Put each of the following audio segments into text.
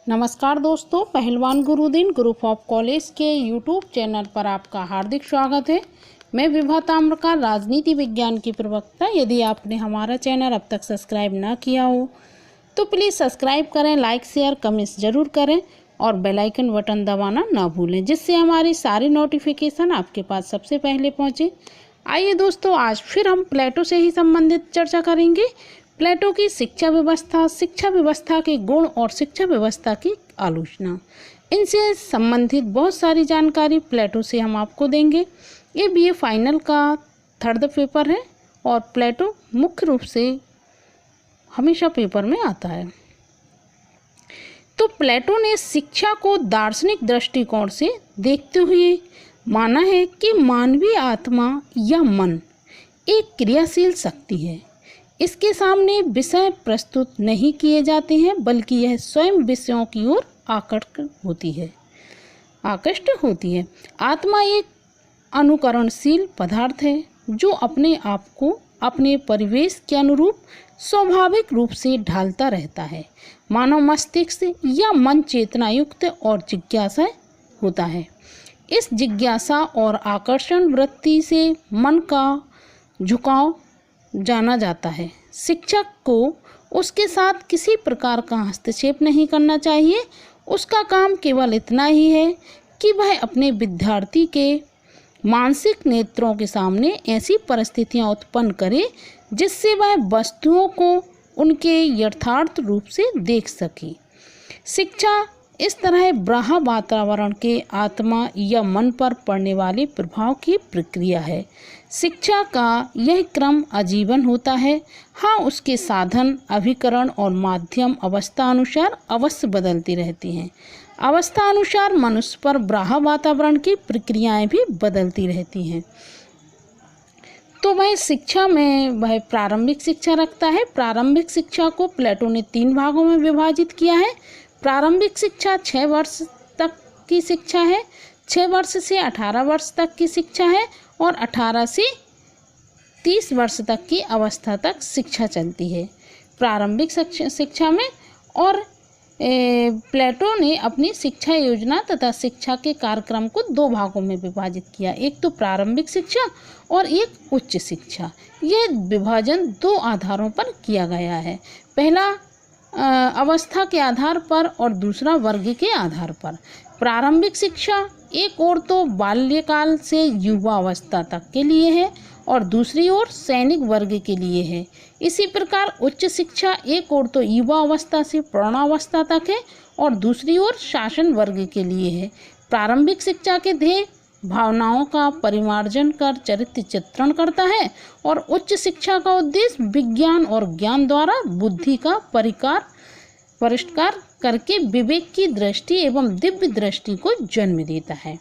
नमस्कार दोस्तों, पहलवान गुरुदिन ग्रुप ऑफ कॉलेज के यूट्यूब चैनल पर आपका हार्दिक स्वागत है। मैं विभा ताम्रकार, राजनीति विज्ञान की प्रवक्ता। यदि आपने हमारा चैनल अब तक सब्सक्राइब ना किया हो तो प्लीज़ सब्सक्राइब करें, लाइक शेयर कमेंट्स ज़रूर करें और बेल आइकन बटन दबाना ना भूलें, जिससे हमारी सारी नोटिफिकेशन आपके पास सबसे पहले पहुँचे। आइए दोस्तों, आज फिर हम प्लेटो से ही संबंधित चर्चा करेंगे। प्लेटो की शिक्षा व्यवस्था के गुण और शिक्षा व्यवस्था की आलोचना, इनसे संबंधित बहुत सारी जानकारी प्लेटो से हम आपको देंगे। ये बीए फाइनल का 3rd पेपर है और प्लेटो मुख्य रूप से हमेशा पेपर में आता है। तो प्लेटो ने शिक्षा को दार्शनिक दृष्टिकोण से देखते हुए माना है कि मानवीय आत्मा या मन एक क्रियाशील शक्ति है। इसके सामने विषय प्रस्तुत नहीं किए जाते हैं, बल्कि यह स्वयं विषयों की ओर आकृष्ट होती है। आत्मा एक अनुकरणशील पदार्थ है जो अपने आप को अपने परिवेश के अनुरूप स्वाभाविक रूप से ढालता रहता है। मानव मस्तिष्क या मन चेतना युक्त और जिज्ञासा होता है। इस जिज्ञासा और आकर्षण वृत्ति से मन का झुकाव जाना जाता है। शिक्षक को उसके साथ किसी प्रकार का हस्तक्षेप नहीं करना चाहिए। उसका काम केवल इतना ही है कि वह अपने विद्यार्थी के मानसिक नेत्रों के सामने ऐसी परिस्थितियां उत्पन्न करे जिससे वह वस्तुओं को उनके यथार्थ रूप से देख सके। शिक्षा इस तरह बाह्य वातावरण के आत्मा या मन पर पड़ने वाले प्रभाव की प्रक्रिया है। शिक्षा का यह क्रम आजीवन होता है। हाँ, उसके साधन, अभिकरण और माध्यम अवस्था अनुसार अवश्य बदलती रहती हैं। अवस्था अनुसार मनुष्य पर बाह्य वातावरण की प्रक्रियाएं भी बदलती रहती हैं। तो वह शिक्षा में वह प्रारंभिक शिक्षा रखता है। प्रारंभिक शिक्षा को प्लेटो ने 3 भागों में विभाजित किया है। प्रारंभिक शिक्षा 6 वर्ष तक की शिक्षा है, 6 वर्ष से 18 वर्ष तक की शिक्षा है और 18 से 30 वर्ष तक की अवस्था तक शिक्षा चलती है प्रारंभिक शिक्षा में। और प्लेटो ने अपनी शिक्षा योजना तथा शिक्षा के कार्यक्रम को 2 भागों में विभाजित किया, एक तो प्रारंभिक शिक्षा और एक उच्च शिक्षा। यह विभाजन 2 आधारों पर किया गया है, पहला अवस्था के आधार पर और दूसरा वर्ग के आधार पर। प्रारंभिक शिक्षा एक ओर तो बाल्यकाल से युवा अवस्था तक के लिए है और दूसरी ओर सैनिक वर्ग के लिए है। इसी प्रकार उच्च शिक्षा एक ओर तो युवा अवस्था से प्रौढ़ावस्था तक है और दूसरी ओर शासन वर्ग के लिए है। प्रारंभिक शिक्षा के ध्येय भावनाओं का परिमार्जन कर चरित्र चित्रण करता है और उच्च शिक्षा का उद्देश्य विज्ञान और ज्ञान द्वारा बुद्धि का परिष्कार करके विवेक की दृष्टि एवं दिव्य दृष्टि को जन्म देता है।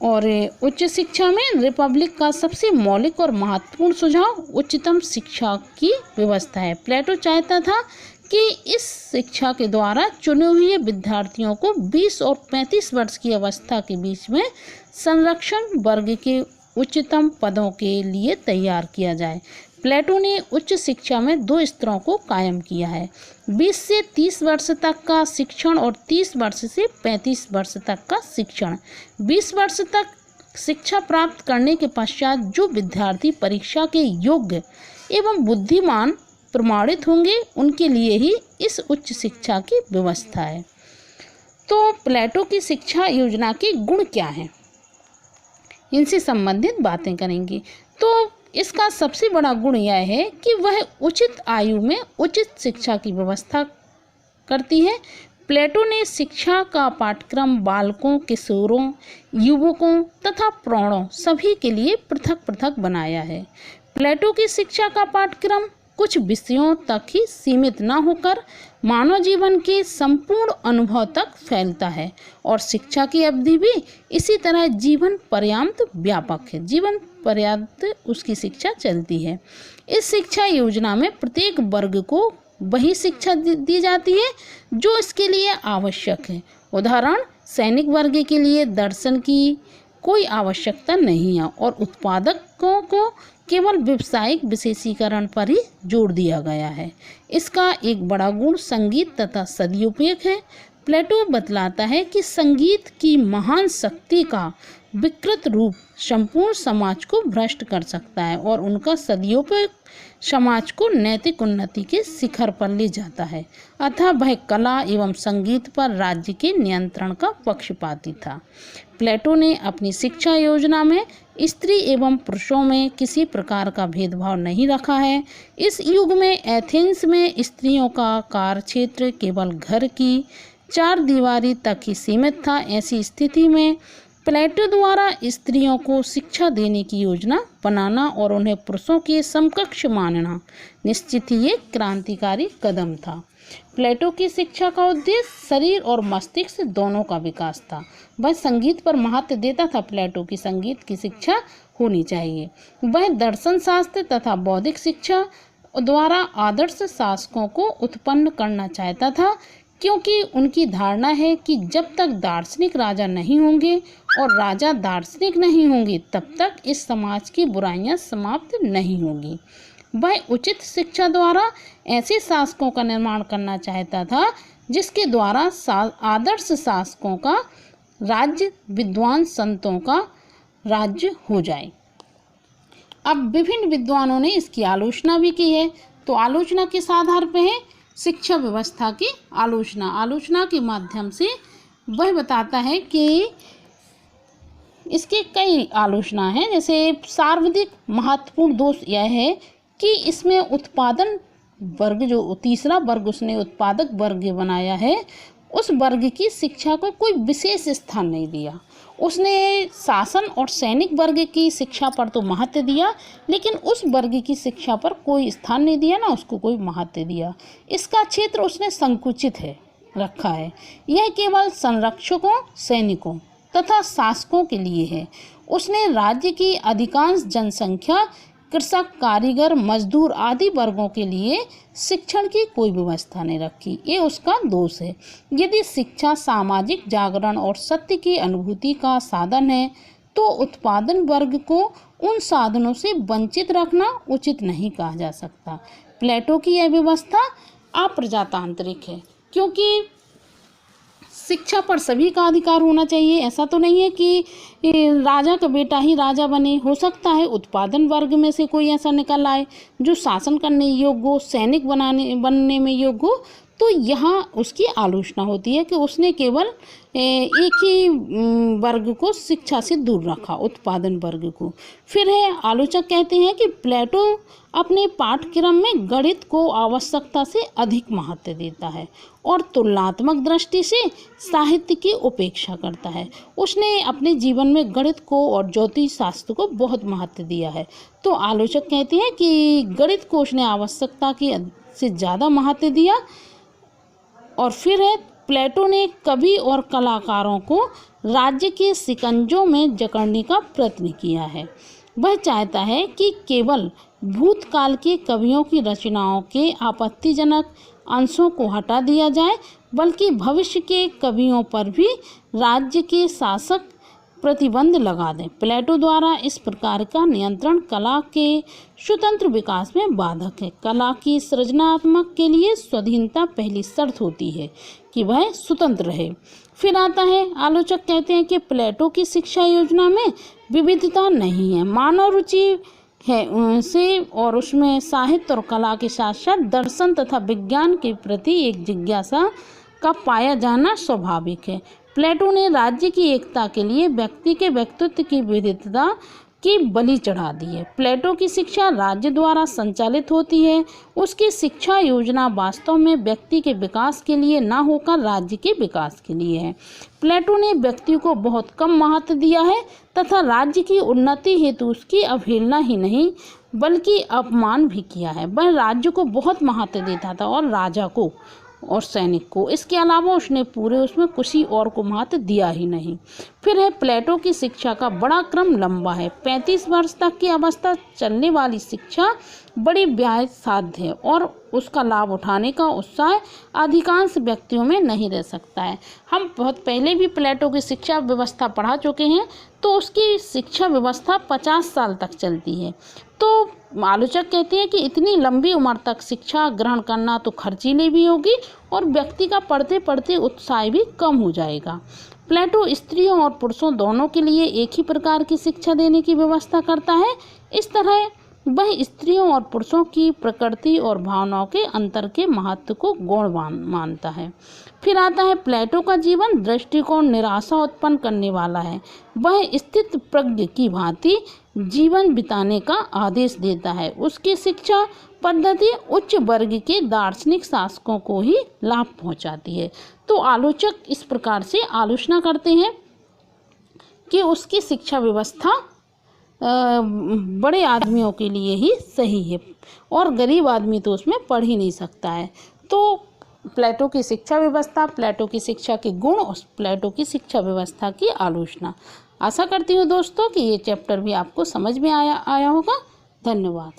और उच्च शिक्षा में रिपब्लिक का सबसे मौलिक और महत्वपूर्ण सुझाव उच्चतम शिक्षा की व्यवस्था है। प्लेटो चाहता था कि इस शिक्षा के द्वारा चुने हुए विद्यार्थियों को 20 और 35 वर्ष की अवस्था के बीच में संरक्षण वर्ग के उच्चतम पदों के लिए तैयार किया जाए। प्लेटो ने उच्च शिक्षा में 2 स्तरों को कायम किया है, 20 से 30 वर्ष तक का शिक्षण और 30 वर्ष से 35 वर्ष तक का शिक्षण। 20 वर्ष तक शिक्षा प्राप्त करने के पश्चात जो विद्यार्थी परीक्षा के योग्य एवं बुद्धिमान प्रमाणित होंगे, उनके लिए ही इस उच्च शिक्षा की व्यवस्था है। तो प्लेटो की शिक्षा योजना के गुण क्या हैं, इनसे संबंधित बातें करेंगे। तो इसका सबसे बड़ा गुण यह है कि वह उचित आयु में उचित शिक्षा की व्यवस्था करती है। प्लेटो ने शिक्षा का पाठ्यक्रम बालकों, किशोरों, युवकों तथा प्रौढ़ों सभी के लिए पृथक पृथक बनाया है। प्लेटो की शिक्षा का पाठ्यक्रम कुछ विषयों तक ही सीमित न होकर मानव जीवन के संपूर्ण अनुभव तक फैलता है और शिक्षा की अवधि भी इसी तरह जीवन पर्यंत व्यापक है। जीवन पर्यंत उसकी शिक्षा चलती है। इस शिक्षा योजना में प्रत्येक वर्ग को वही शिक्षा दी जाती है जो इसके लिए आवश्यक है। उदाहरण, सैनिक वर्ग के लिए दर्शन की कोई आवश्यकता नहीं है और उत्पादकों को केवल व्यावसायिक विशेषीकरण पर ही जोर दिया गया है। इसका एक बड़ा गुण संगीत तथा सदुपयोग है। प्लेटो बतलाता है कि संगीत की महान शक्ति का विकृत रूप संपूर्ण समाज को भ्रष्ट कर सकता है और उनका सदुपयोग समाज को नैतिक उन्नति के शिखर पर ले जाता है। अतः वह कला एवं संगीत पर राज्य के नियंत्रण का पक्षपाती था। प्लेटो ने अपनी शिक्षा योजना में स्त्री एवं पुरुषों में किसी प्रकार का भेदभाव नहीं रखा है। इस युग में एथेंस में स्त्रियों का कार्यक्षेत्र केवल घर की चार दीवारी तक ही सीमित था। ऐसी स्थिति में प्लेटो द्वारा स्त्रियों को शिक्षा देने की योजना बनाना और उन्हें पुरुषों के समकक्ष मानना निश्चित ही एक क्रांतिकारी कदम था। प्लेटो की शिक्षा का उद्देश्य शरीर और मस्तिष्क दोनों का विकास था। वह संगीत पर महत्व देता था। प्लेटो की संगीत की शिक्षा होनी चाहिए। वह दर्शन शास्त्र तथा बौद्धिक शिक्षा द्वारा आदर्श शासकों को उत्पन्न करना चाहता था, क्योंकि उनकी धारणा है कि जब तक दार्शनिक राजा नहीं होंगे और राजा दार्शनिक नहीं होंगे तब तक इस समाज की बुराइयां समाप्त नहीं होंगी। वह उचित शिक्षा द्वारा ऐसे शासकों का निर्माण करना चाहता था जिसके द्वारा आदर्श शासकों का राज्य विद्वान संतों का राज्य हो जाए। अब विभिन्न विद्वानों ने इसकी आलोचना भी की है। तो आलोचना किस आधार पर है? शिक्षा व्यवस्था की आलोचना के माध्यम से वह बताता है कि इसके कई आलोचना है। जैसे सर्वाधिक महत्वपूर्ण दोष यह है कि इसमें उत्पादन वर्ग, जो तीसरा वर्ग उसने उत्पादक वर्ग बनाया है, उस वर्ग की शिक्षा को कोई विशेष स्थान नहीं दिया। उसने शासन और सैनिक वर्ग की शिक्षा पर तो महत्व दिया, लेकिन उस वर्ग की शिक्षा पर कोई स्थान नहीं दिया, ना उसको कोई महत्व दिया। इसका क्षेत्र उसने संकुचित रखा है। यह केवल संरक्षकों, सैनिकों तथा शासकों के लिए है। उसने राज्य की अधिकांश जनसंख्या, कृषक, कारीगर, मजदूर आदि वर्गों के लिए शिक्षण की कोई व्यवस्था नहीं रखी। ये उसका दोष है। यदि शिक्षा सामाजिक जागरण और सत्य की अनुभूति का साधन है तो उत्पादन वर्ग को उन साधनों से वंचित रखना उचित नहीं कहा जा सकता। प्लेटो की यह व्यवस्था अप्रजातांत्रिक है, क्योंकि शिक्षा पर सभी का अधिकार होना चाहिए। ऐसा तो नहीं है कि राजा का बेटा ही राजा बने। हो सकता है उत्पादन वर्ग में से कोई ऐसा निकल आए जो शासन करने योग्य हो, सैनिक बनने में योग्य हो। तो यहाँ उसकी आलोचना होती है कि उसने केवल एक ही वर्ग को शिक्षा से दूर रखा, उत्पादन वर्ग को। फिर है, आलोचक कहते हैं कि प्लेटो अपने पाठ्यक्रम में गणित को आवश्यकता से अधिक महत्व देता है और तुलनात्मक दृष्टि से साहित्य की उपेक्षा करता है। उसने अपने जीवन में गणित को और ज्योतिष शास्त्र को बहुत महत्व दिया है। तो आलोचक कहते हैं कि गणित को उसने आवश्यकता की से ज़्यादा महत्व दिया। और फिर है, प्लेटो ने कवि और कलाकारों को राज्य के शिकंजों में जकड़ने का प्रयत्न किया है। वह चाहता है कि केवल भूतकाल के कवियों की रचनाओं के आपत्तिजनक अंशों को हटा दिया जाए, बल्कि भविष्य के कवियों पर भी राज्य के शासक प्रतिबंध लगा दें। प्लेटो द्वारा इस प्रकार का नियंत्रण कला के स्वतंत्र विकास में बाधक है। कला की सृजनात्मक के लिए स्वाधीनता पहली शर्त होती है कि वह स्वतंत्र रहे। फिर आता है, आलोचक कहते हैं कि प्लेटो की शिक्षा योजना में विविधता नहीं है। मानव रुचि है से और उसमें साहित्य और कला के साथ साथ दर्शन तथा विज्ञान के प्रति एक जिज्ञासा का पाया जाना स्वाभाविक है। प्लेटो ने राज्य की एकता के लिए व्यक्ति के व्यक्तित्व की विविधता की बलि चढ़ा दी है। प्लेटो की शिक्षा राज्य द्वारा संचालित होती है। उसकी शिक्षा योजना वास्तव में व्यक्ति के विकास के लिए न होकर राज्य के विकास के लिए है। प्लेटो ने व्यक्ति को बहुत कम महत्व दिया है तथा राज्य की उन्नति हेतु उसकी अवहेलना ही नहीं बल्कि अपमान भी किया है। वह राज्य को बहुत महत्व देता था और राजा को और सैनिक को। इसके अलावा उसने पूरे उसमें किसी और को महत्व दिया ही नहीं। फिर है प्लेटो की शिक्षा का बड़ा क्रम लंबा है। 35 वर्ष तक की अवस्था चलने वाली शिक्षा बड़ी ब्याज साध्य है और उसका लाभ उठाने का उत्साह अधिकांश व्यक्तियों में नहीं रह सकता है। हम बहुत पहले भी प्लेटो की शिक्षा व्यवस्था पढ़ा चुके हैं, तो उसकी शिक्षा व्यवस्था 50 साल तक चलती है। तो आलोचक कहते हैं कि इतनी लंबी उम्र तक शिक्षा ग्रहण करना तो खर्चीली भी होगी और व्यक्ति का पढ़ते पढ़ते उत्साह भी कम हो जाएगा। प्लेटो स्त्रियों और पुरुषों दोनों के लिए एक ही प्रकार की शिक्षा देने की व्यवस्था करता है। इस तरह वह स्त्रियों और पुरुषों की प्रकृति और भावनाओं के अंतर के महत्व को गौण मानता है। फिर आता है प्लेटो का जीवन दृष्टिकोण निराशा उत्पन्न करने वाला है। वह स्थित प्रज्ञ की भांति जीवन बिताने का आदेश देता है। उसकी शिक्षा पद्धति उच्च वर्ग के दार्शनिक शासकों को ही लाभ पहुंचाती है। तो आलोचक इस प्रकार से आलोचना करते हैं कि उसकी शिक्षा व्यवस्था बड़े आदमियों के लिए ही सही है और गरीब आदमी तो उसमें पढ़ ही नहीं सकता है। तो प्लेटो की शिक्षा व्यवस्था, प्लेटो की शिक्षा के गुण और प्लेटो की शिक्षा व्यवस्था की आलोचना। आशा करती हूँ दोस्तों कि ये चैप्टर भी आपको समझ में आया होगा। धन्यवाद।